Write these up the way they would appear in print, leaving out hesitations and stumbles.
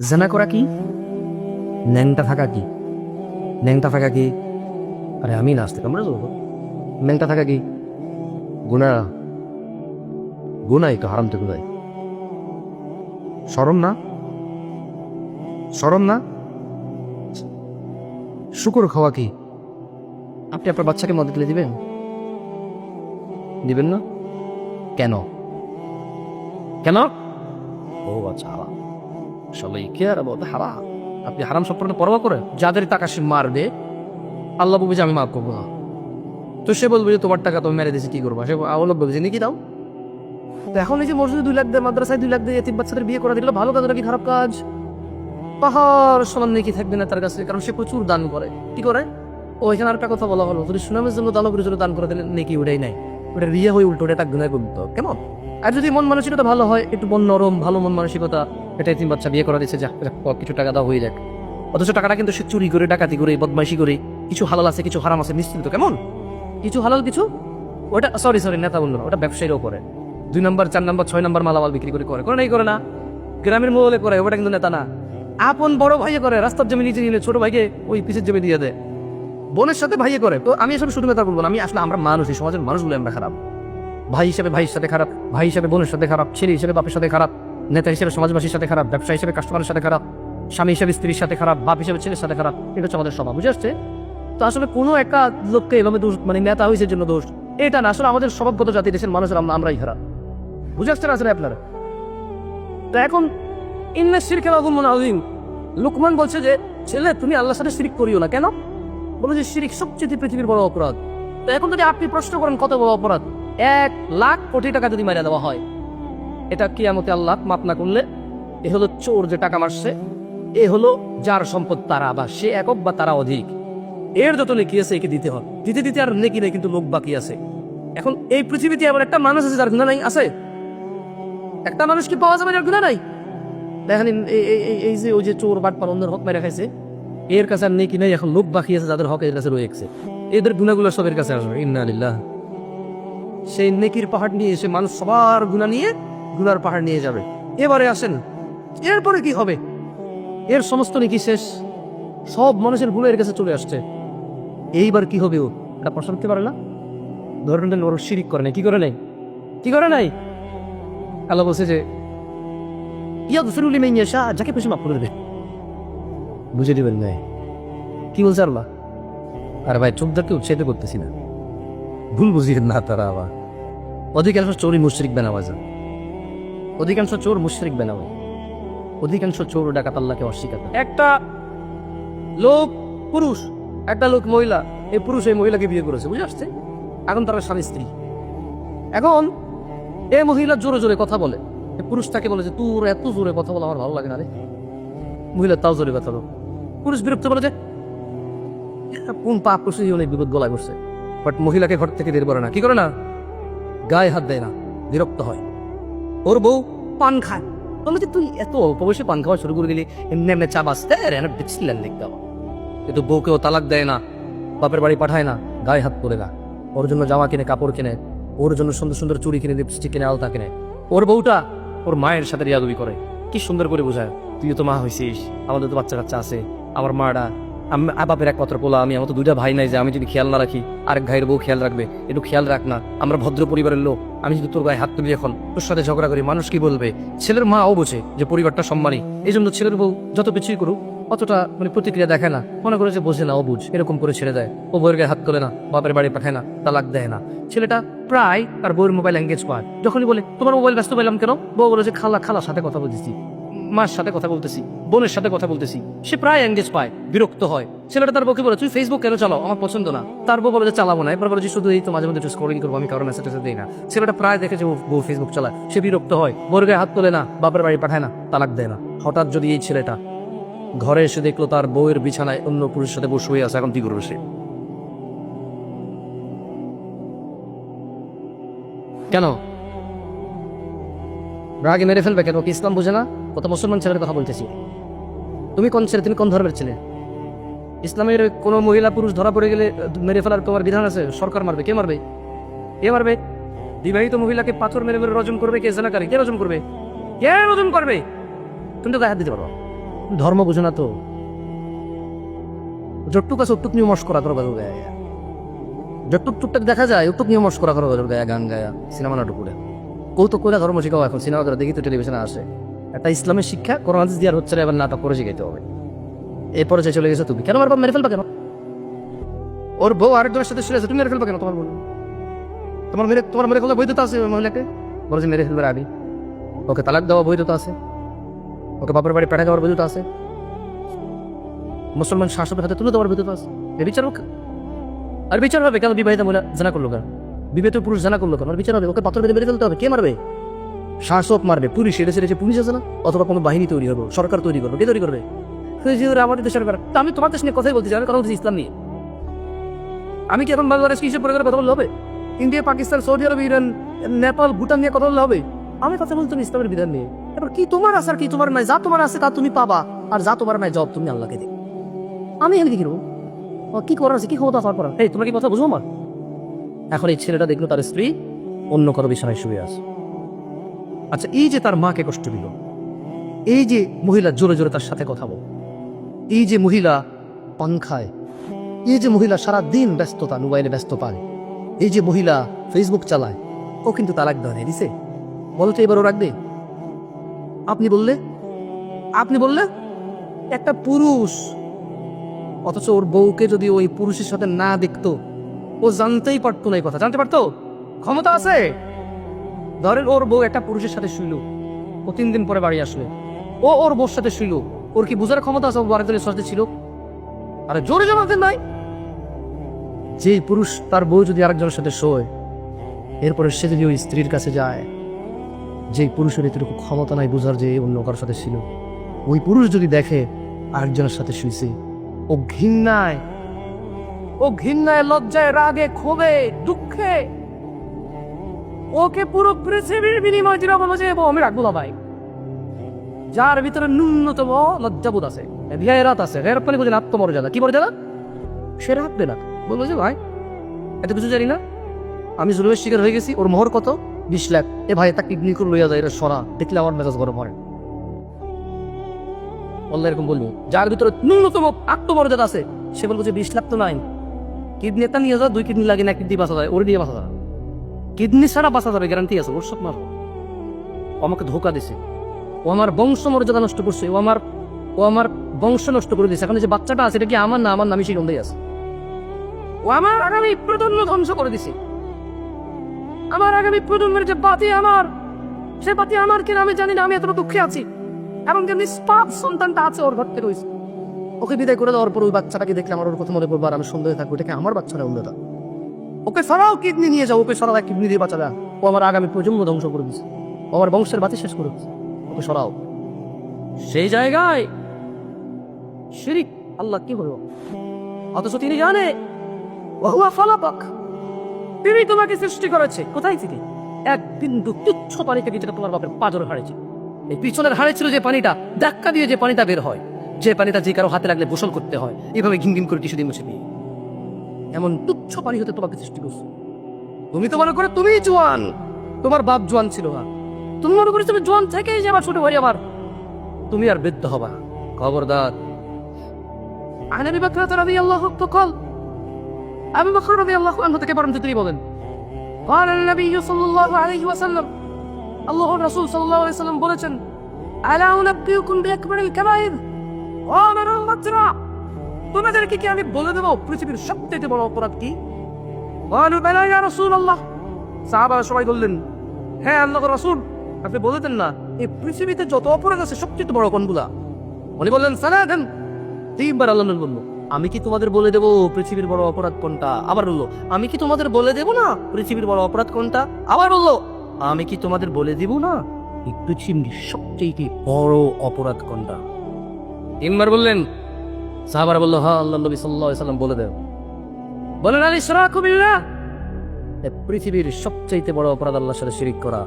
জেনা করা কি? ন্যাংটা থাকা কি? ন্যাংটা থাকা কি? আরে আমি না আসতে আমরা যাবো। ন্যাংটা থাকা কি? গুনা, গুনাই তো হারাম তো গুনাই। শরম না? শরম না? শুকর খাওয়া কি? আপনি আপনার বাচ্চাকে মদ দিলে দিবেন? দিবেন না? কেন? কেন? ও আচ্ছা, হারাম। সবাই কেয়ার অ্যাবাউট হারাম। আপনি হারাম সম্পর্কে পরোয়া করে যাদের টাকা সে মারবে আল্লাহ বলবে যে আমি মাফ করবো না। তো সে বলবে যে তোমার টাকা তুমি মেরে দিয়েছি কি করবো? সে আল্লাহ বলবে যে নাকি দাও। তো এখন এই যে মসজিদে 2 লাখ দেয়, মাদ্রাসায় 2 লাখ দিয়ে এতিম বাচ্চাদের বিয়ে করে দিল, ভালো কাজ নাকি খারাপ কাজ? পাহাড় সমান নাকি থাকবে না তার কাছে, কারণ সে প্রচুর দান করে। কি করে? ও এখানে আরেকটা কথা বলা হলো, যদি সুনামের জন্য দানবের জন্য দান করে দিলেন নাকি ওটাই নাই, ওটা রিয়া হয়ে উল্টো, ওটা গুনায় পরিণত। কেমন? আর যদি মন মানসিকতা ভালো হয়, একটু মন নরম, ভালো মন মানসিকতা, এটা এতিম বাচ্চা বিয়ে করা দিচ্ছে, যা কিছু টাকা দাও হয়ে যাক। অথচ টাকাটা কিন্তু সে চুরি করে, ডাকাতি করে, বদমাইশি করে, কিছু হালাল আছে কিছু হারাম আছে, নিশ্চিন্ত। কেমন? কিছু হালাল কিছু, ওটা সরি নেতা বললো না, ওটা ব্যবসায়ীরাও করে। 2 নম্বর 4 নম্বর 6 নম্বর মালামাল বিক্রি করে নাই করে না? গ্রামের মহলে করে, ওটা কিন্তু নেতা না। আপন বড় ভাইয়ে করে, রাস্তার জমি নিচে নিলে ছোট ভাইকে ওই পিছের জমি দিয়ে দেয়। বোনের সাথে ভাইয়ে করে। তো আমি আসলে শুধু নেতা বলবো না, আমি আসলে আমরা মানুষ, এই সমাজের মানুষগুলো আমরা খারাপ। ভাই হিসেবে ভাইয়ের সাথে খারাপ, ভাই হিসেবে বোনের সাথে খারাপ, ছেলে হিসেবে বাপের সাথে খারাপ, নেতা হিসেবে সমাজবাসীর সাথে খারাপ, ব্যবসা হিসেবে কাস্টমারের সাথে খারাপ, স্বামী হিসেবে স্ত্রীর সাথে খারাপ, বাপ হিসেবে ছেলের সাথে খারাপ। এটা হচ্ছে আমাদের স্বভাব, বুঝে আসছে? তো আসলে কোনো একটা লোককে এভাবে দোষ, মানে নেতা হয়েছে জন্য দোষ, এটা না। আসলে আমাদের স্বভাবগত জাতি, দেশের মানুষের আমরাই খারাপ। বুঝে আসছে না আসলে আপনারা? তো এখন ইন্না শিরকা লাযুলমুন আযীম, লুকমান বলছে যে ছেলে তুমি আল্লাহর সাথে শিরিক করিও না। কেন? বলে যে শিরিক সবচেয়ে পৃথিবীর বড় অপরাধ। তো এখন যদি আপনি প্রশ্ন করেন কত বড় অপরাধ, 1 লাখ কোটি টাকা যদি মারিয়া দেওয়া হয়, এটা কিয়ামতে আল্লাহ মাপ না করলে, এ হলো চোর যে টাকা মারছে, এ হলো যার সম্পদ তারা, বা সে একক বা তারা অধিক, এর যত নেকি আছে একে দিতে হবে। দিতে দিতে আর নেকি নেই, কিন্তু লোক বাকি আছে। এখন এই পৃথিবীতে এমন একটা মানুষ আছে যার গুনাহ নাই? আছে? একটা মানুষ কি পাওয়া যাবে যার গুনাহ নাই? দেখেন এই যে ওই যে চোর বাটপার অন্যের হক মেরে খাইছে, এর কাছে আর নেকি নাই, এখন লোক বাকি আছে যাদের হক এর কাছে রয়েছে, এদের গুনাহগুলো সবের কাছে আসবে। ইন্না লিল্লাহ। সেই নেকির পাহাড় নিয়ে এসে মানুষ সবার গুনাহ নিয়ে গুনার পাহাড় নিয়ে যাবে। এবারে আসেন, এরপরে কি হবে? এর সমস্ত নেকি শেষ, সব মানুষের গুনাহ এর কাছে চলে আসছে। এইবার কি হবে? ও এটা প্রশ্ন করতে পারে না? ধরেন ওর শিরিক করে নাই, কি করে নাই? কি করে নাই? আল্লাহ বলছে যে ইয়াগফিরু লিমান ইয়াশা, যাকে খুশি মাফ করে দেবে। বুঝে দিবেন না কি বলছে আল্লাহ? আর ভাই চোখদারকে উৎসাহিত করতেছি না, ভুল বুঝিয়েন না। তারা আবার অধিকাংশ চোরই মুশরিক বানাওয়া যায়, অধিকাংশ চোর মুশরিক বানাওয়া, অধিকাংশ চোর ডাকাত আল্লাহকে অস্বীকার করে। একটা লোক পুরুষ, একটা লোক মহিলা, এই পুরুষ এই মহিলাকে বিয়ে করেছে, বুঝে আসছে? এখন তারা স্বামী স্ত্রী। এখন এই মহিলা জোরে জোরে কথা বলে, পুরুষ তাকে বলে যে তোর এত জোরে কথা বলা আমার ভালো লাগে না রে। মহিলা তাও জোরে কথা বলো। পুরুষ বিরক্ত বলে যে কোন পাপ করছে, অনেক বিপদ গলায় বসছে। বাট মহিলাকে ঘর থেকে বের করে না, কি করে না, গায়ে হাত দেয় না, বিরক্ত হয়। ওর বউ পান খায়, বলে যে তুই এত অল্প বয়সে পান খাওয়া শুরু করে দিলি, এমনি এমনি চা বাঁচতে বিচ্ছিলেন দেখতে হবে। কিন্তু বউকেও তালাক দেয় না, বাপের বাড়ি পাঠায় না, গায়ে হাত পরে না, ওর জন্য জামা কিনে, কাপড় কিনে, ওর জন্য সুন্দর সুন্দর চুড়ি কিনে, লিপস্টিক কিনে, আলতা কিনে। ওর বউটা ওর মায়ের সাথে রিয়াদবি করে, কি সুন্দর করে বোঝায়, তুই তো মা হয়েছিস, আমাদের তো বাচ্চা কাচ্চা আছে, আমার মাটা বাপের একমাত্র পোলা আমি, আমার তো 2টা ভাই নাই যে আমি যদি খেয়াল না রাখি আরেক ভাইয়ের বউ খেয়াল রাখবে, একটু খেয়াল রাখ না, আমরা ভদ্র পরিবারের লোক, আমি যদি তোর গায়ে হাত তুলি এখন, তোর সাথে ঝগড়া করি, মানুষ কি বলবে? ছেলের মাও বোঝে যে পরিবারটা সম্মানী, এই জন্য ছেলের বউ যত পিছিয়ে করুক অতটা মানে প্রতিক্রিয়া দেখায় না, মনে করে যে বোঝে না, ও বুঝ, এরকম করে ছেড়ে দেয়। ও বউয়ের গায়ে হাত তোলে না, বাপের বাড়ি পাঠায় না, তালাক দেয় না। ছেলেটা প্রায় তার বউয়ের মোবাইল এঙ্গেজ পায়, যখনই বলে তোমার মোবাইল ব্যস্ত পেলাম কেন, বউ বলে যে খালার সাথে কথা বলতেছি, মার সাথে কথা বলতেছি, বোনের সাথে কথা বলতেছি। সে প্রায় এঙ্গেজ পায়, বিরক্ত হয়। ছেলেটা তার বউকে বলে তুই ফেসবুক কেন চালাও, আমার পছন্দ না। তার বউ বলে যে চালাবো না, এবার বলে যে শুধু এই তো মাঝে মধ্যে একটু স্ক্রলিং করবো, আমি কারো মেসেজ দিই না। ছেলেটা প্রায় দেখে যে বউ ফেসবুক চালায়, সে বিরক্ত হয়, বউর গায়ে হাত তোলে না, বাপের বাড়ি পাঠায় না, তালাক দেয় না। হঠাৎ যদি এই ছেলেটা ঘরে এসে দেখলো তার বউয়ের বিছানায় অন্য পুরুষের সাথে বসে হয়ে আছে, এখন কি করবে সে? কেন রাগে মেরে ফেলবে কেন? কি ইসলাম বুঝে না? কত মুসলমান ছেলের কথা বলতেছি। তুমি কোন ছেলে, তুমি কোন ধর্মের ছেলে? ইসলামের কোন মহিলা পুরুষ ধরা পড়ে গেলে মেরে ফেলার তোমার বিধান আছে? সরকার মারবে? কে মারবে? কে মারবে? বিবাহিত মহিলাকে পাথর মেরে মেরে রজম করবে কে? জেনাকারী কে রজম করবে? কে রজম করবে? তুমি তো গায়ে হাত দিতে পারো। ধর্ম বুঝো না তো, যতটুক আছে ওটুক নিয়ে মস্করা করো গাজর গায়া, যতটুক টুকটাক দেখা যায় ওটুক নিয়ে মস্করা করো গাজর গায়া, গান গায়া, সিনেমা নাটক করে কৌতুক করে ধর্ম শিখাও। এখন সিনেমা করে দেখি তো টেলিভিশনে আসে, একটা ইসলামের শিক্ষা কোরআন হাদিস দিয়ে আর হচ্ছে না, এবার নাটক করে শিখাইতে হবে। এরপরে যে চলে গেছে তুমি, কেন আমার বাপ মেরে ফেলবা কেন? ওর বউ আরেকজনের সাথে শুয়ে আছে, তুমি মেরে ফেলবা কেন? তোমার বউ তোমার মেরে ফেলা বৈধতা আছে ওই মহিলাকে? বলে যে মেরে ফেলবার আগে ওকে তালাক দেওয়া বৈধতা আছে, ওকে বাপের বাড়ি পাঠা দেওয়ার বৈধতা আছে, মুসলমান শাসকের হাতে তুলে দেওয়ার বৈধতা আছে। এর বিচার হোক, আর বিচার হবে কেন? বিবাহিত মহিলা জানা করলো কেন? বিবাহিত পুরুষ জানা করলো কেন? বিচার হবে, ওকে পাথর বেঁধে মেরে ফেলতে হবে। কে মারবে? শাসক মারবে, পুলিশ এটা ছেড়েছে, পুলিশ আছে না, অথবা কোনো বাহিনী তৈরি হবে, সরকার তৈরি করবে। কে তৈরি করবে? আমাদের দেশের সরকার। আমি তোমার দেশ নিয়ে কথাই বলতে চাই, আমি কথা বলছি ইসলাম নিয়ে। আমি কি এখন বাংলাদেশ কি হিসেবে করে কথা বললে হবে? ইন্ডিয়া, পাকিস্তান, সৌদি আরব, ইরান, নেপাল, ভুটান নিয়ে কথা বললে হবে? আমি কথা বলতাম ইসলামের বিধান নিয়ে। এবার কি তোমার আছে আর কি তোমার নাই? যা তোমার আছে তা তুমি পাবা, আর যা তোমার নাই জব তুমি আল্লাহকে দিবে। আমি এখানে কি করবো? কি করার আছে? কি ক্ষমতা ফার করার? এই তোমরা কি কথা বুঝবো আমার? এখন এই ছেলেটা দেখলো তার স্ত্রী অন্য কারো বিছানায় শুয়ে আছে। আচ্ছা, এই যে তার মাকে কষ্ট দিল, এই যে মহিলা জোরে জোরে তার সাথে কথা বল, এই যে মহিলা পান খায়, এই যে মহিলা সারা দিন ব্যস্ততা, মোবাইলে ব্যস্ত পায়, এই যে মহিলা ফেসবুক চালায়, ও কিন্তু তালাক দেওয়া নেই দিছে। বলতো এবার ও রাখবে? আপনি বললে একটা পুরুষ, অথচ ওর বউকে যদি ওই পুরুষের সাথে না দেখতো, ও জানতেই পারতো না। এই কথা জানতে পারতো? ক্ষমতা আছে। ধরেন ওর বউ একটা পুরুষের সাথে শুইল, ও 3 দিন পরে বাড়ি আসলো, ও ওর বউর সাথে শুইল, ওর কি বুঝার ক্ষমতা আছে ও আরেকজনের সাথে ছিল? আরে জোরে জমাতে নাই। যে পুরুষ তার বউ যদি আরেকজনের সাথে শোয়, এরপরে সে যদি ওই স্ত্রীর কাছে যায়, যে পুরুষের এতটুকু ক্ষমতা নাই বুঝার যে অন্য কারোর সাথে ছিল, ওই পুরুষ যদি দেখে আরেকজনের সাথে শুইছে, ও ঘৃণায়, লজ্জায়, রাগে, ক্ষোভে, দুঃখে ওকে পুরো পৃথিবীর বিনিময় দিল। বলো যে আমি রাখবো না ভাই, যার ভিতরে ন্যূনতম লজ্জাবোধ আছে, গেরাত আছে, গেরাত মানে বুঝেন আত্মমর্যাদা। কি মর্যাদা? সে রাখবে না। বলবো যে ভাই এত কিছু জানি না, আমি জুলুমের শিকার হয়ে গেছি, ওর মোহর কত? 20 লাখ। এ ভাই তা কিডনি করে লইয়া যায়, এটা সরা দেখলে আমার মেজাজ গরম হয়। বললে এরকম বলবো, যার ভিতরে ন্যূনতম আত্মমর্যাদা আছে, সে বলবো যে 20 লাখ তো নাই, কিডনি একটা নিয়ে যাও, 2 কিডনি লাগে না, কিডনি বাঁচা যায়, ওর দিয়ে বাঁচা যায়, কিডনি ছাড়া বাঁচা যাবে, গ্যারান্টি আছে। ওর সব মারো, ও আমাকে ধোকা দিছে, ও আমার বংশ মর্যাদা নষ্ট করছে, ও আমার বংশ নষ্ট করে দিয়েছে। এখন যে বাচ্চাটা আছে এটা কি আমার না? আমার নামই সেই গন্ধেই আছে। ও আমার আগামী প্রজন্ম ধ্বংস করে দিছে। আমার আগামী প্রজন্মের যে বাতি আমার, সে বাতি আমার কিনা আমি জানি না। আমি এতটা দুঃখে আছি, এবং যে নিষ্পাপ সন্তানটা আছে ওর ঘর থেকে রয়েছে, ওকে বিদায় করে দেওয়ার পর ওই বাচ্চাটাকে দেখলে আমার ওর কথা মনে পড়বো, আর আমি সন্দেহে থাকবো এটাকে আমার বাচ্চা না অন্যটা। ওকে সরাও, কিডনি নিয়ে যাও, ওকে সরাও, কিডনি দিয়ে বাচ্চা দেয়। ও আমার আগামী প্রজন্ম ধ্বংস করে দিচ্ছে, ও আমার বংশের বাতি শেষ করে দিচ্ছে, ওকে সরাও। সেই জায়গায় শিরিক আল্লাহ কি বলবো, অথচ তিনি জানে তিনি তোমাকে সৃষ্টি করেছে কোথায় থেকে? এক বিন্দু তুচ্ছ পানি থেকে, যেটা তোমার বাপের পাজর হাড়ে ছিল। এই পিছনের হাড়ে ছিল যে পানিটা, ধাক্কা দিয়ে যে পানিটা বের হয়, যে পানিটা যে কারো হাতে লাগলে গোসল করতে হয়, এইভাবে ঘিন ঘিন করে টিস্যু দিয়ে মুছে দিয়ে, এমন তুচ্ছ পানি হতে তোমাকে সৃষ্টি করছো। তুমি তো মনে করে তুমি জোয়ান, তোমার বাপ জোয়ান ছিল না, তুমি মনে করেছো তুমি জোয়ান থেকেই যে আমার ছোট ভাই, আবার তুমি আর বৃদ্ধ হবা। খবরদার। আন আবি বকর রাদিয়াল্লাহু আনহু قال আবু বকর রাদিয়াল্লাহু আনহু থেকে বলেন, তিনি বলেন قال النبي صلى الله عليه وسلم, আল্লাহর রাসূল সাল্লাল্লাহু আলাইহি ওয়াসাল্লাম বলেছেন, আলা উনাব্বিউকুম বিআকবারিল কাবাইর, ও আমার উম্মতরা, তোমাদেরকে কি আমি বলে দেব পৃথিবীর সবচেয়ে বড় অপরাধ কি? ক্বালু বালা ইয়া রাসূলুল্লাহ, সাহাবারা সবাই বললেন, হ্যাঁ আল্লাহর রাসূল, আপনি বলে দেন না এই পৃথিবীতে যত অপরাধ আছে সবচেয়ে বড় কোনগুলা? উনি বললেন সালাদান। 3 বার আল্লাহ বলল, আমি কি তোমাদের বলে দেব পৃথিবীর বড় অপরাধ কোনটা? আবার বললো, আমি কি তোমাদের বলে দেব না পৃথিবীর বড় অপরাধ কোনটা? আবার বললো, আমি কি তোমাদের বলে দিব না এই পৃথিবীর সবচেয়ে বড় অপরাধ কোনটা? 3 বার বললেন। সাহাবারা বললো, হ্যাঁ আল্লাহ নবী সাল্লাল্লাহু আলাইহি ওয়াসাল্লাম বলে দেন। বলেন, আল ইশরাকু বিল্লাহ, পৃথিবীর সবচেয়ে বড় অপরাধ আল্লাহর সাথে শিরিক করা।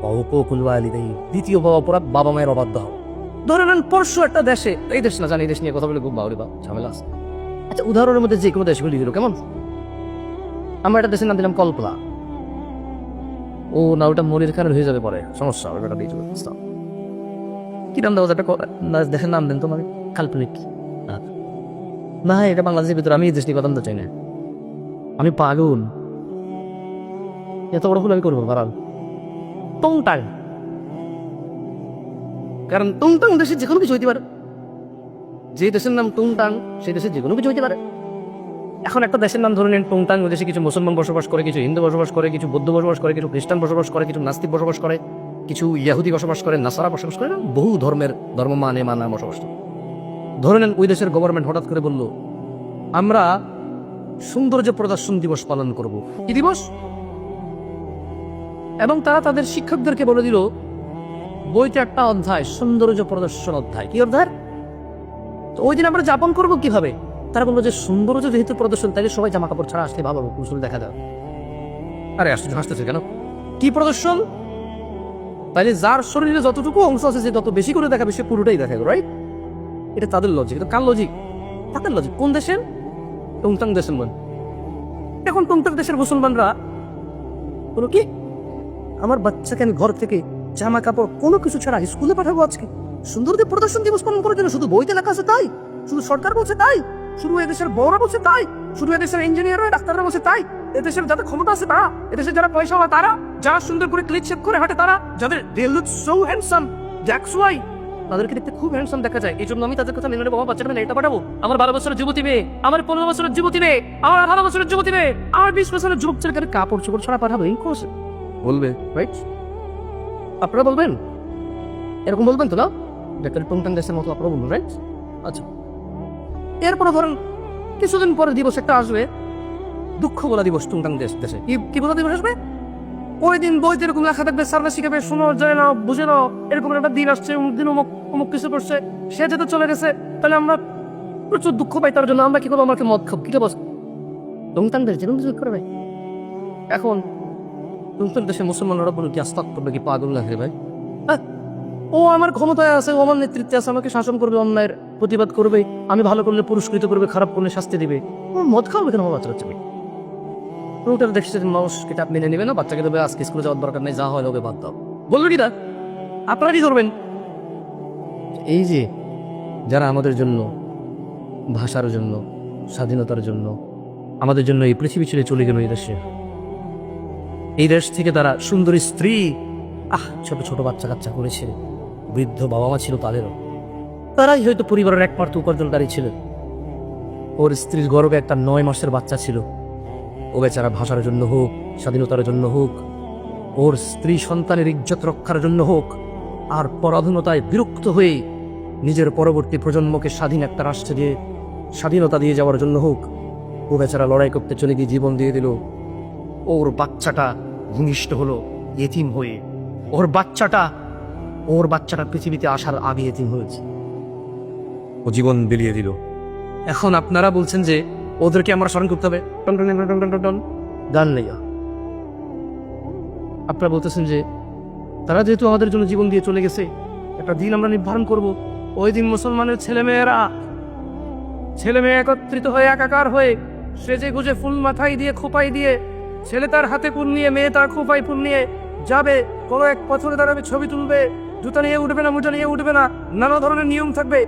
ওয়াহুকুকুল ওয়ালিদাইন, দ্বিতীয় বড় অপরাধ বাবা মায়ের অবাধ্য হওয়া। ধরে নেন পরশু একটা দেশে, এই দেশ না জানি, এই দেশ নিয়ে কথা বলে খুব বাউরি বা ঝামেলা আছে। আচ্ছা, উদাহরণের মধ্যে যে কোনো দেশগুলি হলো কেমন? আমরা একটা দেশের নাম দিলাম কল্পনা। ও না, ওটা মনির খানের হয়ে যাবে পরে, সমস্যা হবে, ওটা দিয়ে চলে কি নাম দেওয়া একটা দেশের নাম দেন তোমার কাল্পনিক না, এটা বাংলাদেশের ভিতরে, আমি এই দেশটি কথা চাই না, আমি পাগল, এত বড় ভুল আমি করবো পারাল টংটাং, কারণ টংটাং দেশের যে কোনো কিছু হইতে পারে, যে দেশের নাম টংটাং সেই দেশের যে কোনো কিছু হইতে পারে। এখন একটা দেশের নাম ধরে নেন টংটাং, ওই দেশে কিছু মুসলমান বসবাস করে, কিছু হিন্দু বসবাস করে, কিছু বৌদ্ধ বসবাস করে, কিছু খ্রিস্টান বসবাস করে, কিছু নাস্তিক বসবাস করে, কিছু ইয়াহুদি বসবাস করে, নাসারা বসবাস করে, বহু ধর্মের ধর্ম মানা বসবাস করে। ধরে নেন ওই দেশের গভর্নমেন্ট হঠাৎ করে বলল আমরা সৌন্দর্য প্রদর্শন দিবস পালন করব। কি দিবস? এবং তারা তাদের শিক্ষকদেরকে বলে দিল বইতে একটা অধ্যায় সৌন্দর্য প্রদর্শন অধ্যায়। কি অধ্যায়? তো ওই দিন আমরা যাপন করবো কিভাবে? তারা বললো যে সৌন্দর্য যেহেতু প্রদর্শন, তাই সবাই জামা কাপড় ছাড়া আসলে ভালো কুশল দেখা যায়। আরে আশ্চর্য, হাসতেছে কেন? কি প্রদর্শন? তাইলে যার শরীরে যতটুকু অংশ আছে যে তত বেশি করে দেখাবে সে পুরোটাই দেখাবে, রাইট? এটা তাদের লজিক। এটা কার লজিক? তাদের লজিক। কোন দেশের? টংটাং দেশের মান। এখন টংটাং দেশের মুসলমানরা বলো কি আমার বাচ্চাকে আমি ঘর থেকে জামা কাপড় কোনো কিছু ছাড়া স্কুলে পাঠাবো আজকে সৌন্দর্য প্রদর্শন দিবস পালন করার জন্য? শুধু বইতে লেখা আছে তাই? শুধু সরকার বলছে তাই? শুধু এদেশের বড়রা বলছে তাই? শুধু এদেশের ইঞ্জিনিয়াররা ডাক্তাররা বলছে তাই? এদেশের যাদের ক্ষমতা আছে তারা, এদেশের যারা পয়সা হয় তারা, যারা সুন্দর করে ক্লিন শেভ করে হাঁটে তারা, যাদের they look so handsome, that's why তাদেরকে দেখতে খুব হ্যান্ডসাম দেখা যায়। এই জন্য আমি তাদের কথা মেনে নেবো। আমার বাচ্চাটা মেয়ে এটা পাঠাবো। আমার 12 বছরের যুবতী মেয়ে, আমার 15 বছরের যুবতী মেয়ে, আমার 18 বছরের যুবতী মেয়ে, আমার 20 বছরের যুবক ছেলেকে কাপড় চোপড় ছাড়া পাঠাবো? এই কোর্স বলবে, রাইট? আপনারা বলবেন, এরকম বলবেন তো না? ডাক্তার টংটাং দেশের মতো আপনারা বলবেন, রাইট? আচ্ছা, এরপরে ধরেন কিছুদিন পরে দিবস একটা আসবে, দুঃখ বলা দিবস। টংটাং দেশে কি বলা দিবস আসবে? ওই দিন বইতে এরকম লেখা থাকবে, স্যাররা শিখাবে, শোনো যায় না, বুঝে নাও, এরকম একটা দিন আসছে, দিন অমুক কিছু করছে, সে যেতে চলে গেছে, তাহলে আমরা প্রচুর দুঃখ পাই। তার জন্য আমরা কি করবো? আমাকে মদ খাব, কিটা বস টংটাং দেশ যেরকম কিছু করবে। এখন টংটাং দেশে মুসলমানরা বলে কি আস্তাক করবে, কি পাগল না ভাই? ও আমার ক্ষমতায় আছে, ও আমার নেতৃত্বে আছে, আমাকে শাসন করবে, অন্যায়ের প্রতিবাদ করবে, আমি ভালো করলে পুরস্কৃত করবে, খারাপ করলে শাস্তি দিবে। মদ খাওয়াবে কেন? আমার বাচ্চা হচ্ছে ওটার দেখছে মানুষ কিতাব মেনে নেবে না, বাচ্চাকে দেবে আজকে স্কুলে যাওয়ার দরকার নেই, যা হয় লোকে বাদ দাও, বলবে কি না? আপনারা কি করবেন? এই যে যারা আমাদের জন্য, ভাষার জন্য, স্বাধীনতার জন্য, আমাদের জন্য এই পৃথিবী ছেড়ে চলে গেল, এই দেশ থেকে তারা সুন্দরী স্ত্রী, ছোট ছোট বাচ্চা কাচ্চা করেছে, বৃদ্ধ বাবা মা ছিল তাদেরও, তারাই হয়তো পরিবারের একমাত্র উপার্জনকারী ছিল। ওর স্ত্রীর গর্ভে একটা 9 মাসের বাচ্চা ছিল। ও বেচারা ভাষার জন্য হোক, স্বাধীনতার জন্য হোক, ওর স্ত্রী সন্তানের ইজ্জত রক্ষার জন্য হোক, আর পরাধীনতায় বিরক্ত হয়ে নিজের পরবর্তী প্রজন্মকে স্বাধীন একটা রাষ্ট্রে দিয়ে স্বাধীনতা দিয়ে যাওয়ার জন্য হোক, ও বেচারা লড়াই করতে চলে গিয়ে জীবন দিয়ে দিল। ওর বাচ্চাটা ভূমিষ্ঠ হলো ইতিম হয়ে। ওর বাচ্চাটা পৃথিবীতে আসার আগে ইতিম হয়েছে, ও জীবন বিলিয়ে দিল। এখন আপনারা বলছেন যে ওদেরকে আমরা স্মরণ করতে হবে, গান নেই। আপনারা বলতেছেন যে তারা যেহেতু আমাদের জন্য জীবন দিয়ে চলে গেছে, একটা দিন আমরা নির্ধারণ করব, ওই দিন মুসলমানের ছেলে মেয়ে একত্রিত হয়ে একাকার হয়ে সেজে গুজে ফুল মাথায় দিয়ে খোপাই দিয়ে, ছেলে তার হাতে ফুল নিয়ে, মেয়ে তার খোপায় ফুল নিয়ে যাবে, কোনো এক পথরে দাঁড়াবে, ছবি তুলবে, জুতা নিয়ে উঠবে না, মোজা নিয়ে উঠবে না, নানা ধরনের নিয়ম থাকবে।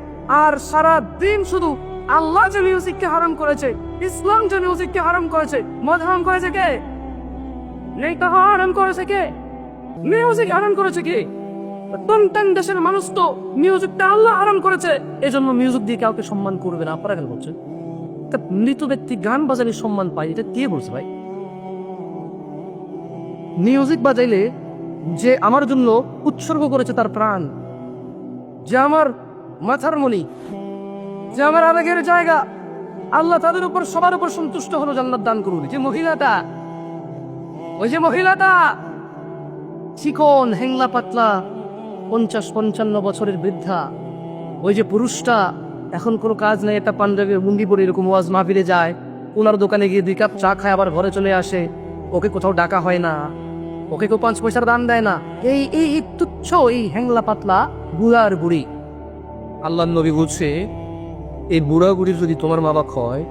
আর সারা দিন শুধু আল্লাহ যে মিউজিককে হারাম করেছে, ইসলাম যে মিউজিককে হারাম করেছে, মদ হারাম করেছে কে? নেতা হারাম করেছে কে? মিউজিক হারাম করেছে কে? টংটাং দেশের মানুষ তো মিউজিকটা আল্লাহ হারাম করেছে, এজন্য মিউজিক দিয়ে কাউকে সম্মান করবে না। আপনারা কেন বলছেন? মৃত ব্যক্তি গান বাজালে সম্মান পায়, এটা কে বলছে ভাই? মিউজিক বাজাইলে যে আমার জন্য উৎসর্গ করেছে তার প্রাণ, যে আমার মাথার মণি, যে আমার আবেগের জায়গা, আল্লাহ তাদের উপর সবার উপর সন্তুষ্ট হলো, জান্নাত দান করুন। যে মহিলাটা চিকন হেংলা পাতলা 50-55 বছরের বৃদ্ধা, ওই যে পুরুষটা এখন কোনো কাজ নেই, একটা পাঞ্জাবি লুঙ্গি পরে এরকম ওয়াজ মাহফিলে যায়, ওনার দোকানে গিয়ে 2 কাপ চা খায়, আবার ঘরে চলে আসে, ওকে কোথাও ডাকা হয় না, ওকে কেউ 5 পয়সার দান দেয় না। এই তুচ্ছ এই হেংলা পাতলা বুড়ার বুড়ি, আল্লাহ নবী বলছে এই বুড়া বুড়ির যদি তোমার মা বাপ হয়,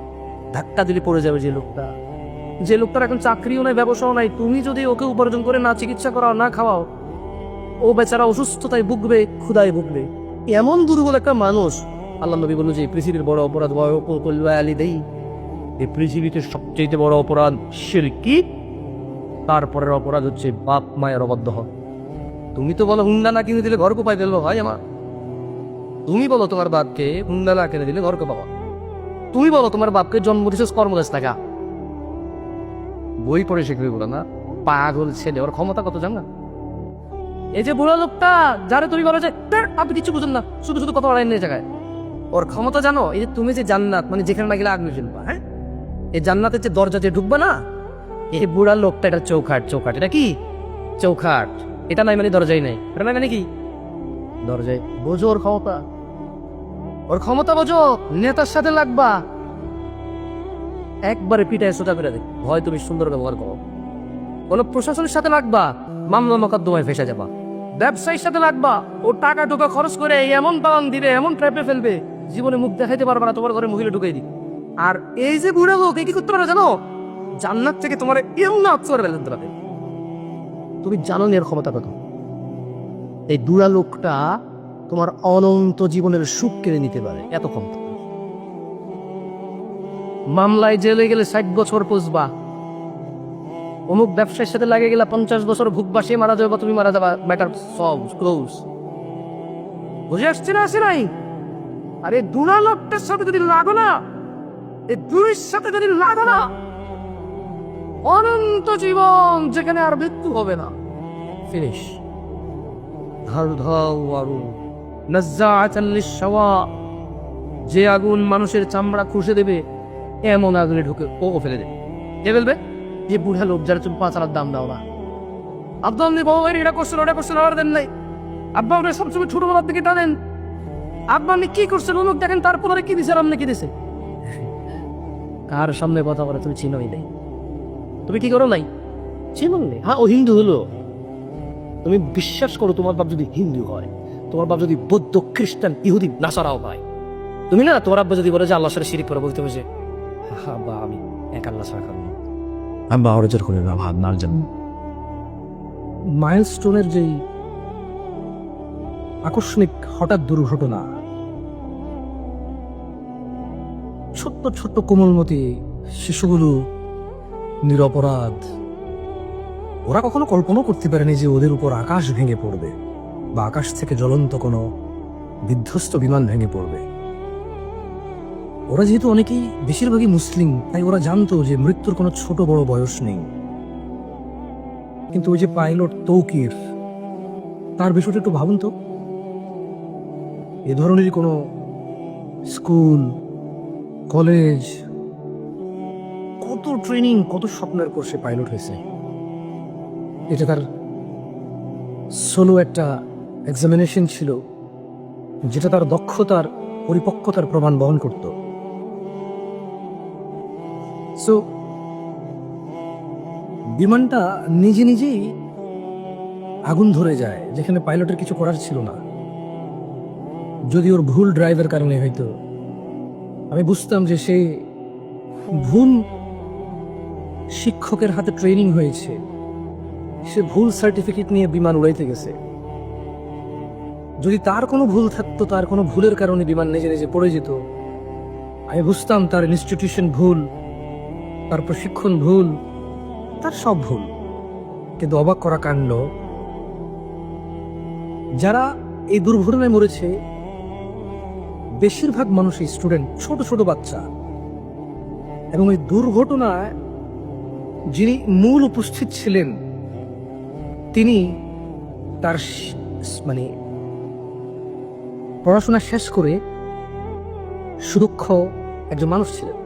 ধাক্কা দিলে পড়ে যাবে যে লোকটার এখন চাকরিও নাই, ব্যবসাও নাই, তুমি যদি ওকে উপার্জন করে না চিকিৎসা করাও, না খাওয়াও, ও বেচারা অসুস্থতায় ভুগবে, ক্ষুধায় ভুগবে। এমন দুর্বল একটা মানুষ। আল্লাহ নবী বলল যে পৃথিবীর বড় অপরাধ দেই, এই পৃথিবীতে সবচেয়ে বড় অপরাধ শিরকি, তারপরের অপরাধ হচ্ছে বাপ মায়ের অবাধ্য হওয়া। তুমি তো বলো হুন্ডা না কিনে দিলে ঘর কোপাই ফেলবো, ভাই আমার। তুমি বলো তোমার বাপকে হুন্ডা না কিনে দিলে ঘর কোপাবো। তুমি বলো তোমার বাপকে জন্ম দিচ্ছ কর্মদেশ টাকা, বই পড়ে শিখবে বলো না। পাগল ছেলে, ওর ক্ষমতা কত জান না? এই যে বুড়ো লোকটা যারা তুমি বলো যে আপনি কিছু বুঝুন না, শুধু শুধু কথা বলেন এই জায়গায়, ওর ক্ষমতা জানো? এই যে তুমি যে জান্নাত, মানে যেখানে না গেলে আগুন জ্বলবা, হ্যাঁ, এই জান্নাতের যে দরজা দিয়ে ঢুকবা না, এই বুড়া লোকটা এটা চৌখাট। এটা কি চৌখাট? এটা নাই মানে দরজাই নাই, এটা নাই মানে কি দরজায়। বোঝো ওর ক্ষমতা, বোঝো। নেতার সাথে লাগবা, একবারে পিঠায় সোজা করে দেখ, ভয় তুমি সুন্দর ব্যবহার করো। কোন প্রশাসনের সাথে লাগবা, মামলা মোকদ্দমায় ফেসে যাবা। ব্যবসায়ীর সাথে লাগবা, ও টাকা টোকা খরচ করে এমন পালন দিবে, এমন ট্র্যাপে ফেলবে, জীবনে মুখ দেখাইতে পারবে না, তোমার ঘরে মহিলা ঢুকাই দিবে। আর এই যে বুড়া লোক, কি করতে পারে জানো? জান্নাত থেকে তোমার এমন করে ফেলতে পারে। তুমি জানো না এর ক্ষমতা কত? এই বুড়া লোকটা তোমার অনন্ত জীবনের সুখ কেড়ে নিতে পারে, এত ক্ষমতা। মামলায় জেলে গেলে 60 বছর পুষবা, অমুক ব্যবসার সাথে লাগে গেলে 50 বছর ভুগবা, সে মারা যাবে, তুমি মারা যাবা, ম্যাটার সলভ, ক্লোজ। বুঝে আসছে না? আসে নাই? আরে দুনা লোকটার সাথে যদি লাগো না, এই দুইয়ের সাথে যদি লাগো না, অনন্ত জীবন, যেখানে আর মৃত্যু হবে না, ফিনিশ। যে আগুন মানুষের চামড়া খুশে দেবে, এমন আগুনে ঢুকে ও ফেলে দেবে। কে ফেলবে? যে বুড়া লোক, যারা তুমি 5 আনার দাম দাও না। আব্বা আপনি বাবা এটা করছেন, ওটা করছেন, আর দেন নাই। আব্বা আপনি সবসময় ছোটবেলার দিকে টানেন। আব্বা আপনি কি করছেন, লোক দেখেন, তারপরে কি দিছে, আপনি কি দিছে? কার সামনে কথা বলে তুমি চিনোই নাই? তুমি কি করো নাই? চিনো নাই? হ্যাঁ, ও হিন্দু হলো। তুমি বিশ্বাস করো, তোমার বাপ যদি হিন্দু হয়, তোমার বাপ যদি বৌদ্ধ, খ্রিস্টান, ইহুদি, নাসারাও হয়, তুমি না, তোমার আব্বা যদি বলে যে আল্লাহর সাথে শিরিক করে, বলতে হবে যে আব্বা আমি এক আল্লাহ ছাড়া খাবো না। আব্বা অরজর করে না ভাব না জান। মাইলস্টোনের যেই আকস্মিক হঠাৎ দুর্ঘটনা, ছোট্ট ছোট্ট কোমলমতি শিশুগুলো নিরপরাধ, ওরা কখনো কল্পনা করতে পারেনি যে ওদের উপর আকাশ ভেঙে পড়বে, বা আকাশ থেকে জ্বলন্ত কোনো বিধ্বস্ত বিমান ভেঙে পড়বে। ওরা যেহেতু অনেকেই বেশিরভাগই মুসলিম, তাই ওরা জানতো যে মৃত্যুর কোনো ছোট বড় বয়স নেই। কিন্তু ওই যে পাইলট তৌকির, তার বিষয়টা একটু ভাবুন তো। এ ধরনেরই কোনো স্কুল, কলেজ, কত ট্রেনিং, কত স্বপ্নের পর সে পাইলট হয়েছে। এটা তার সোলো একটা এক্সামিনেশন ছিল, যেটা তার দক্ষতার, পরিপক্কতার প্রমাণ বহন করত। সো বিমানটা নিজে নিজেই আগুন ধরে যায়, যেখানে পাইলটের কিছু করার ছিল না। যদি ওর ভুল ড্রাইভের কারণে হয়তো, আমি বুঝতাম যে সে ভুল শিক্ষকের হাতে ট্রেনিং হয়েছে, সে ভুল সার্টিফিকেট নিয়ে বিমান উড়াইতে গেছে। যদি তার কোনো ভুল থাকতো, তার কোনো ভুলের কারণে বিমান নিজে নিজে পড়ে যেত, আমি বুঝতাম তার ইনস্টিটিউশন ভুল, তার প্রশিক্ষণ ভুল, তার সব ভুল। কিন্তু অবাক করা কাণ্ড, যারা এই দুর্ঘটনায় মরেছে বেশিরভাগ মানুষই স্টুডেন্ট, ছোট ছোট বাচ্চা। এবং এই দুর্ঘটনায় যিনি মূল উপস্থিত ছিলেন, তিনি তার মানে পড়াশোনা শেষ করে সুদক্ষ একজন মানুষ ছিলেন।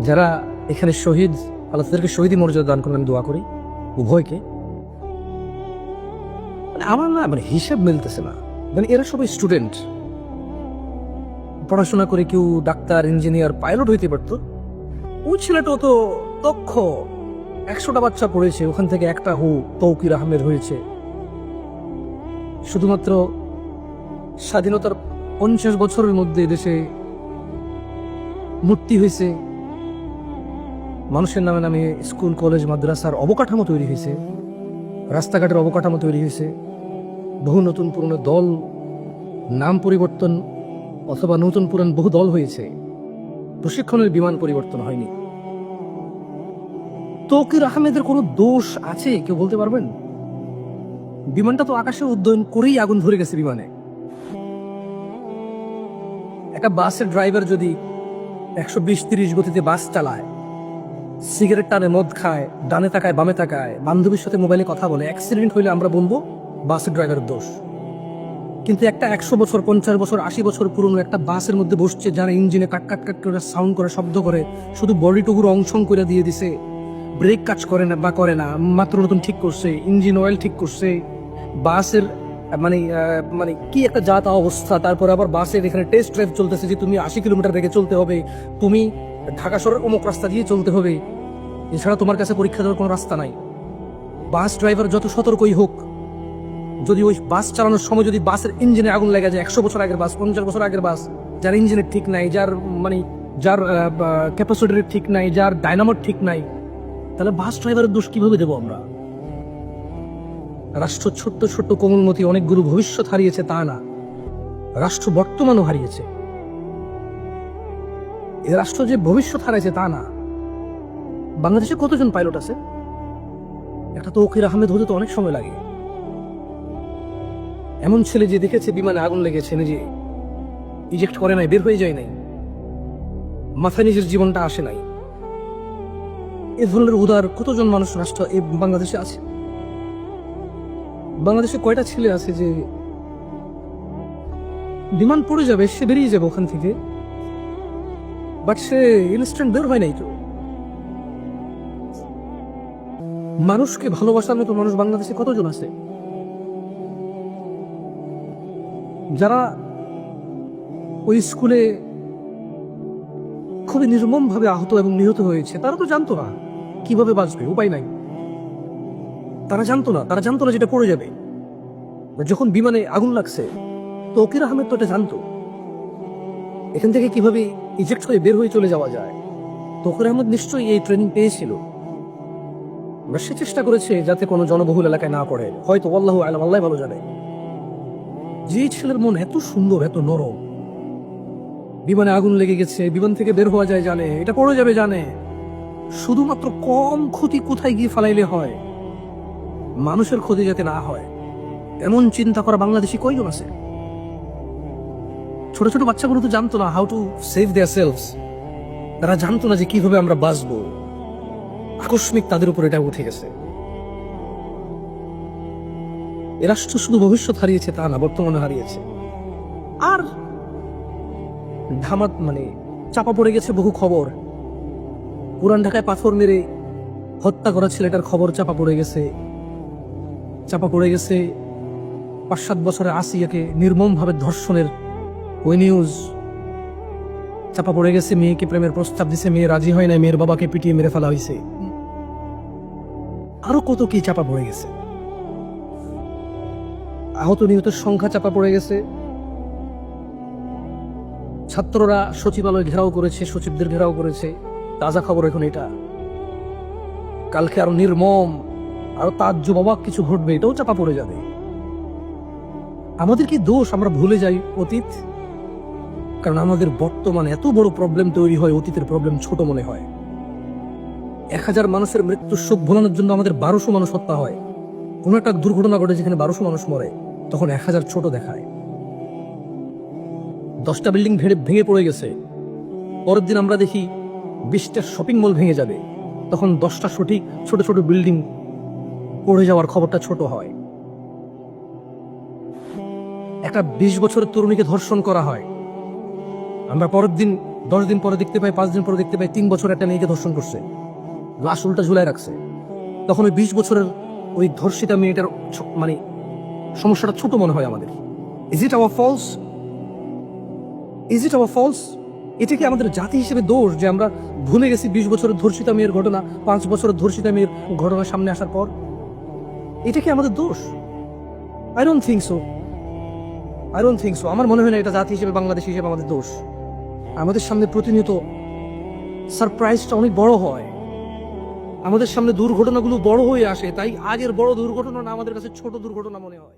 যারা এখানে শহীদ, আল্লাহ তাদেরকে শহীদি মর্যাদা দান করবেন, দোয়া করি উভয়কে। আমার না মানে হিসাব মিলতেছে না, মানে এরা সবাই স্টুডেন্ট, পড়াশোনা করে কেউ ডাক্তার, ইঞ্জিনিয়ার, পাইলট হইতে পারতো। ওই ছেলেটা তো দক্ষ, 100টা বাচ্চা পড়েছে, ওখান থেকে একটা তৌকির আহমেদ হয়েছে। শুধুমাত্র স্বাধীনতার 50 বছরের মধ্যে দেশে মূর্তি হয়েছে, মানুষের নামে নামে স্কুল, কলেজ, মাদ্রাসার অবকাঠামো তৈরি হয়েছে, রাস্তাঘাটের অবকাঠামো তৈরি হয়েছে, বহু নতুন পুরনো দল নাম পরিবর্তন অথবা নতুন পুরান বহু দল হয়েছে, প্রশিক্ষণের বিমান পরিবর্তন হয়নি। তৌকির আহমেদের কোনো দোষ আছে কেউ বলতে পারবেন? বিমানটা তো আকাশে উড্ডয়ন করেই আগুন ধরে গেছে বিমানে। একটা বাসের ড্রাইভার যদি 120-30 গতিতে বাস চালায়, সিগারেট টানে, মদ খায়, ডানে তাকায় বামে তাকায়, বান্ধবীর সাথে মোবাইলে কথা বলে, অ্যাক্সিডেন্ট হইলে আমরা বলবো বাসের ড্রাইভারের দোষ। কিন্তু একটা 100 বছর, 50 বছর, 80 বছর পুরনো একটা বাসের মধ্যে বসছে, যারা ইঞ্জিনে কাট কাট কাট করে সাউন্ড করে, শব্দ করে, শুধু বডিটুকুর অংশং করে দিয়ে দিছে, ব্রেক কাজ করে না বা করে না, মাত্র নতুন ঠিক করছে, ইঞ্জিন অয়েল ঠিক করছে, বাসের মানে কি একটা জাত অবস্থা। তারপর আবার বাসের এখানে টেস্ট ড্রাইভ চলতেছে যে তুমি 80 কিলোমিটার বেগে চলতে হবে, তুমি ঢাকা শহরের অমুক রাস্তা দিয়ে চলতে হবে, এছাড়া তোমার কাছে পরীক্ষা দেওয়ার কোনো রাস্তা নাই। বাস ড্রাইভার যত সতর্কই হোক, যদি ওই বাস চালানোর সময় যদি বাসের ইঞ্জিনে আগুন লেগে যায়, 100 বছর আগের বাস, 50 বছর আগের বাস, যার ইঞ্জিনের ঠিক নাই, যার ক্যাপাসিটির ঠিক নাই, যার ডায়নামোর ঠিক নাই, তাহলে বাস ড্রাইভারের দোষ কিভাবে দেবো আমরা? রাষ্ট্র ছোট্ট ছোট্ট কোমলমতি অনেকগুলো ভবিষ্যৎ হারিয়েছে তা না, রাষ্ট্র বর্তমানও হারিয়েছে। এ রাষ্ট্র যে ভবিষ্যৎ হারিয়েছে তা না। বাংলাদেশে কতজন পাইলট আছে? একটা তৌকির আহমেদ হতে তো অনেক সময় লাগে। এমন ছেলে যে দেখেছে বিমানে আগুন লেগেছে, নিজে ইজেক্ট করে নাই, বের হয়ে যায় নাই, মাথায় নিজের জীবনটা আসে নাই, এ ধরনের উদার কতজন মানুষ রাষ্ট্র এই বাংলাদেশে আছে? বাংলাদেশে কয়টা ছেলে আছে যে বিমান পড়ে যাবে, সে বেরিয়ে যাবে ওখান থেকে, বাট সে ইনস্ট্যান্ট বের হয় নাই? তো মানুষকে ভালোবাসার মতো মানুষ বাংলাদেশে কতজন আছে? যারা ওই স্কুলে খুবই নির্মম ভাবে আহত এবং নিহত হয়েছে, তারা তো জানতো না কিভাবে বাঁচবে, উপায় নাই। তারা জানতো না যেটা পড়ে যাবে। যখন বিমানে আগুন লাগছে, তৌকির আহমেদ তো এটা জানতো, এখান থেকে কিভাবে ইজেক্ট হয়ে বের হয়ে চলে যাওয়া যায়। তৌকির আহমেদ নিশ্চয়ই এই ট্রেনিং পেয়েছিল, সে চেষ্টা করেছে যাতে কোনো জনবহুল এলাকায় না পড়ে, হয়তো আল্লাহু আলাম, আল্লাহ ভালো জানে। যে ছেলের মন এত সুন্দর, এত নরম, বিমানে আগুন লেগে গেছে, বিমান থেকে বের হওয়া যায় জানে, এটা পড়ে যাবে জানে, শুধুমাত্র কম ক্ষতি কোথায় গিয়ে ফালাইলে হয়, মানুষের ক্ষতি যাতে না হয়, এমন চিন্তা করা বাংলাদেশি কয়জন আছে? ছোট ছোট বাচ্চাগুলো তো জানতো না how to save there selves, তারা জানতো না যে কিভাবে আমরা বাঁচবো। আকস্মিক তাদের উপর এটা উঠে গেছে। এ রাষ্ট্র শুধু ভবিষ্যৎ হারিয়েছে তা না, বর্তমানে হারিয়েছে। আর চাপা পড়ে গেছে বহু খবর। পুরান ঢাকায় পাথর মেরে হত্যা করা ছেলেটার খবর চাপা পড়ে গেছে। 5-7 বছরের আসিয়াকে নির্মম ভাবে ধর্ষণের ওই নিউজ চাপা পড়ে গেছে। মেয়েকে প্রেমের প্রস্তাব দিছে, মেয়ে রাজি হয় না, মেয়ের বাবাকে পিটিয়ে মেরে ফেলা হয়েছে। আরো কত কি চাপা পড়ে গেছে। আহত নিহতের সংখ্যা চাপা পড়ে গেছে। ছাত্ররা সচিবালয় ঘেরাও করেছে, সচিবদের ঘেরাও করেছে। তাজা খবর এখন এটা। কালকে আরো নির্মম, আরো তাজ্জব অবাক কিছু ঘটবে, এটাও চাপা পড়ে যাবে। আমাদের কি দোষ আমরা ভুলে যাই অতীত? কারণ আমাদের বর্তমানে এত বড় প্রবলেম তৈরি হয়, অতীতের প্রবলেম ছোট মনে হয়। 1000 মানুষের মৃত্যুর শোক ভোলানোর জন্য আমাদের 1200 মানুষ হত্যা হয়। কোন একটা দুর্ঘটনা ঘটে যেখানে 1200 মানুষ মরে, তখন 1000 ছোট দেখায়। 10টা বিল্ডিং ভেঙে পড়ে গেছে, পরের দিন আমরা দেখি 20টা শপিং মল ভেঙে যাবে, তখন 10টা সঠিক ছোট ছোট বিল্ডিং পড়ে যাওয়ার খবরটা ছোট হয়। একটা 20 বছরের তরুণীকে ধর্ষণ করা হয়, আমরা পরের দিন 10 দিন পরে দেখতে পাই, 5 দিন পরে দেখতে পাই 3 বছর একটা মেয়েকে ধর্ষণ করছে, লাশ উল্টা ঝুলাই রাখছে। তখন ওই 20 বছরের ওই ধর্ষিতা মেয়েটার সমস্যাটা ছোট মনে হয় আমাদের। Is it our fault? এটা কি আমাদের জাতি হিসেবে দোষ যে আমরা ভুলে গেছি 20 বছরের ধর্ষিতা মেয়ের ঘটনা, 5 বছরের ধর্ষিতা মেয়ের ঘটনা সামনে আসার পর? এটা কি আমাদের দোষ? I don't think so. আমার মনে হয় না এটা জাতি হিসেবে, বাংলাদেশ হিসেবে আমাদের দোষ। আমাদের সামনে প্রতিনিয়ত সারপ্রাইজটা অনেক বড় হয়, আমাদের সামনে দুর্ঘটনাগুলো বড় হয়ে আসে, তাই আগের বড় দুর্ঘটনা না আমাদের কাছে ছোট দুর্ঘটনা মনে হয়।